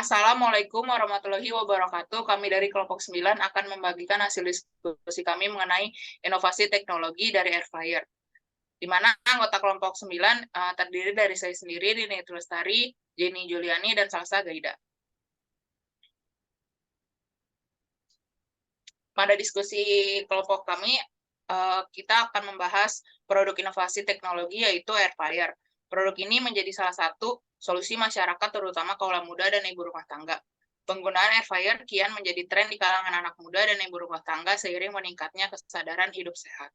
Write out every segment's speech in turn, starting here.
Assalamualaikum warahmatullahi wabarakatuh. Kami dari kelompok 9 akan membagikan hasil diskusi kami mengenai inovasi teknologi dari air fryer. Di mana anggota kelompok 9 terdiri dari saya sendiri, Rini Lestari, Jenny Juliani, dan Salsa Gaida. Pada diskusi kelompok kami, kita akan membahas produk inovasi teknologi yaitu air fryer. Produk ini menjadi salah satu solusi masyarakat terutama kaula muda dan ibu rumah tangga. Penggunaan air fryer kian menjadi tren di kalangan anak muda dan ibu rumah tangga seiring meningkatnya kesadaran hidup sehat.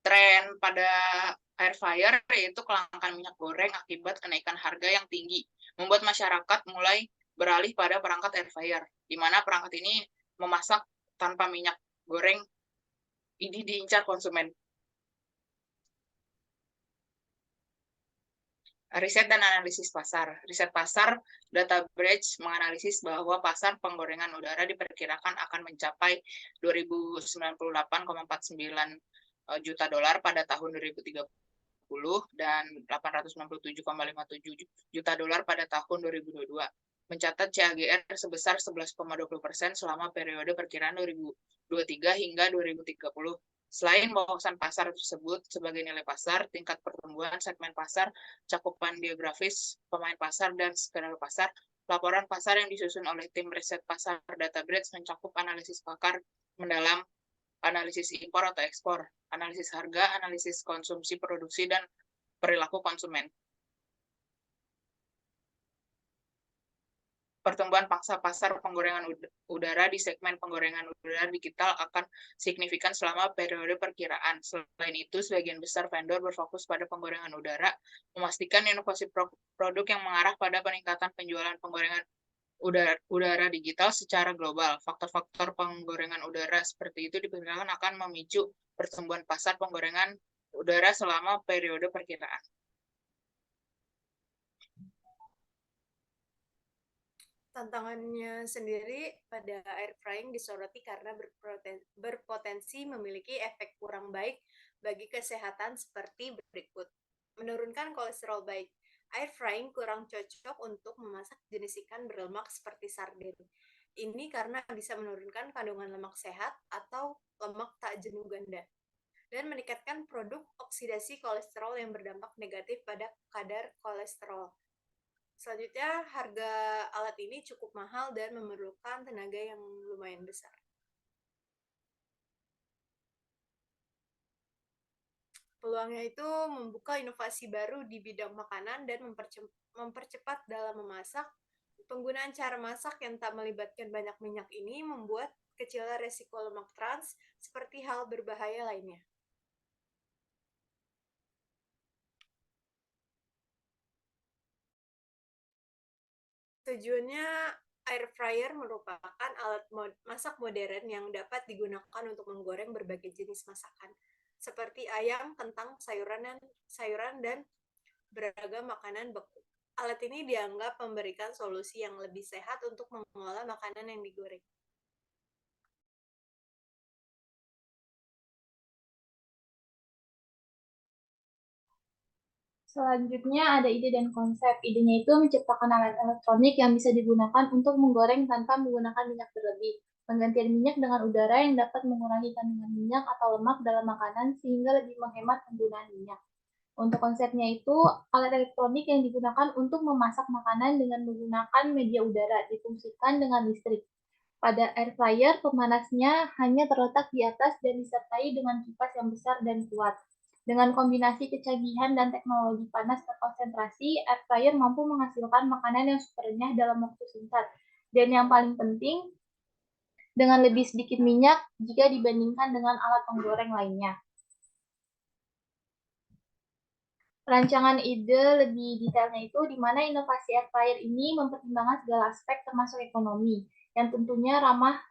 Tren pada air fryer yaitu kelangkaan minyak goreng akibat kenaikan harga yang tinggi, membuat masyarakat mulai beralih pada perangkat air fryer, di mana perangkat ini memasak tanpa minyak goreng ini diincar konsumen. Riset dan analisis pasar. Riset pasar Databridge menganalisis bahwa pasar penggorengan udara diperkirakan akan mencapai 2098,49 juta dolar pada tahun 2030 dan 867,57 juta dolar pada tahun 2022. Mencatat CAGR sebesar 11,20% selama periode perkiraan 2023 hingga 2030. Selain wawasan pasar tersebut sebagai nilai pasar, tingkat pertumbuhan segmen pasar, cakupan geografis pemain pasar, dan skenario pasar, laporan pasar yang disusun oleh tim riset pasar Databridge mencakup analisis pakar mendalam, analisis impor atau ekspor, analisis harga, analisis konsumsi produksi, dan perilaku konsumen. Pertumbuhan paksa pasar penggorengan udara di segmen penggorengan udara digital akan signifikan selama periode perkiraan. Selain itu, sebagian besar vendor berfokus pada penggorengan udara, memastikan inovasi produk yang mengarah pada peningkatan penjualan penggorengan udara digital secara global. Faktor-faktor penggorengan udara seperti itu diperkirakan akan memicu pertumbuhan pasar penggorengan udara selama periode perkiraan. Tantangannya sendiri pada air frying disoroti karena berpotensi memiliki efek kurang baik bagi kesehatan seperti berikut. Menurunkan kolesterol baik. Air frying kurang cocok untuk memasak jenis ikan berlemak seperti sarden. Ini karena bisa menurunkan kandungan lemak sehat atau lemak tak jenuh ganda dan meningkatkan produk oksidasi kolesterol yang berdampak negatif pada kadar kolesterol. Selanjutnya, harga alat ini cukup mahal dan memerlukan tenaga yang lumayan besar. Peluangnya itu membuka inovasi baru di bidang makanan dan mempercepat dalam memasak. Penggunaan cara masak yang tak melibatkan banyak minyak ini membuat kecilnya resiko lemak trans seperti hal berbahaya lainnya. Tujuannya, air fryer merupakan alat masak modern yang dapat digunakan untuk menggoreng berbagai jenis masakan, seperti ayam, kentang, sayuran, dan beragam makanan beku. Alat ini dianggap memberikan solusi yang lebih sehat untuk mengolah makanan yang digoreng. Selanjutnya ada ide dan konsep. Idenya itu menciptakan alat elektronik yang bisa digunakan untuk menggoreng tanpa menggunakan minyak berlebih. Penggantian minyak dengan udara yang dapat mengurangi kandungan minyak atau lemak dalam makanan sehingga lebih menghemat penggunaan minyak. Untuk konsepnya itu, alat elektronik yang digunakan untuk memasak makanan dengan menggunakan media udara difungsikan dengan listrik. Pada air fryer, pemanasnya hanya terletak di atas dan disertai dengan kipas yang besar dan kuat. Dengan kombinasi kecanggihan dan teknologi panas terkonsentrasi, air fryer mampu menghasilkan makanan yang super renyah dalam waktu singkat. Dan yang paling penting, dengan lebih sedikit minyak jika dibandingkan dengan alat penggoreng lainnya. Rancangan ide lebih detailnya itu di mana inovasi air fryer ini mempertimbangkan segala aspek termasuk ekonomi, yang tentunya ramah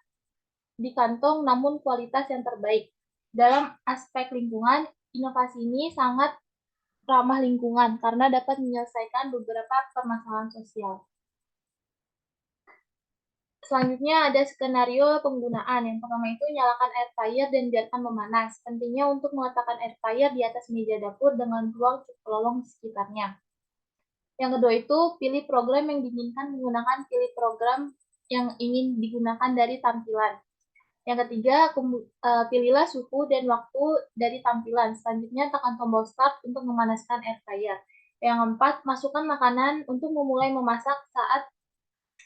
di kantong namun kualitas yang terbaik. Dalam aspek lingkungan, inovasi ini sangat ramah lingkungan karena dapat menyelesaikan beberapa permasalahan sosial. Selanjutnya ada skenario penggunaan. Yang pertama itu nyalakan air fryer dan biarkan memanas. Pentingnya untuk meletakkan air fryer di atas meja dapur dengan ruang cukup lowong di sekitarnya. Yang kedua itu pilih program yang diinginkan menggunakan pilih program yang ingin digunakan dari tampilan. Yang ketiga, pilihlah suhu dan waktu dari tampilan. Selanjutnya tekan tombol start untuk memanaskan air fryer. Yang keempat, masukkan makanan untuk memulai memasak saat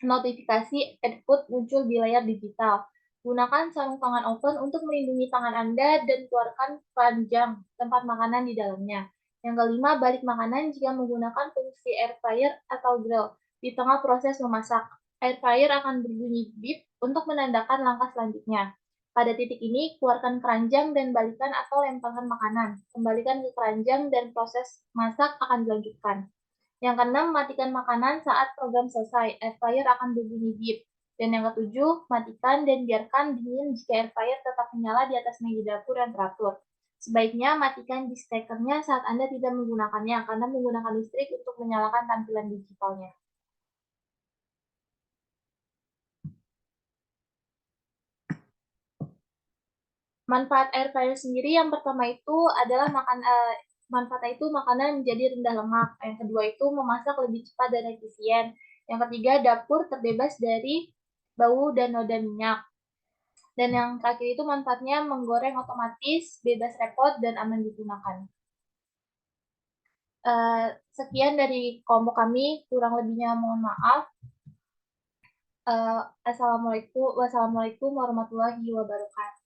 notifikasi add food muncul di layar digital. Gunakan sarung tangan oven untuk melindungi tangan Anda dan keluarkan keranjang tempat makanan di dalamnya. Yang kelima, balik makanan jika menggunakan fungsi air fryer atau grill. Di tengah proses memasak, air fryer akan berbunyi beep untuk menandakan langkah selanjutnya. Pada titik ini, keluarkan keranjang dan balikan atau lemparkan makanan. Kembalikan ke keranjang dan proses masak akan dilanjutkan. Yang keenam, matikan makanan saat program selesai. Air fryer akan berbunyi beep. Dan yang ketujuh, matikan dan biarkan dingin jika air fryer tetap menyala di atas meja dapur yang teratur. Sebaiknya matikan disk trackernya saat Anda tidak menggunakannya, karena menggunakan listrik untuk menyalakan tampilan digitalnya. Manfaat air fryer sendiri yang pertama itu adalah manfaatnya itu makanan menjadi rendah lemak. Yang kedua itu memasak lebih cepat dan efisien. Yang ketiga, dapur terbebas dari bau dan noda minyak. Dan yang terakhir itu manfaatnya menggoreng otomatis, bebas repot, dan aman digunakan. Sekian dari kelompok kami, kurang lebihnya mohon maaf. Wassalamualaikum warahmatullahi wabarakatuh.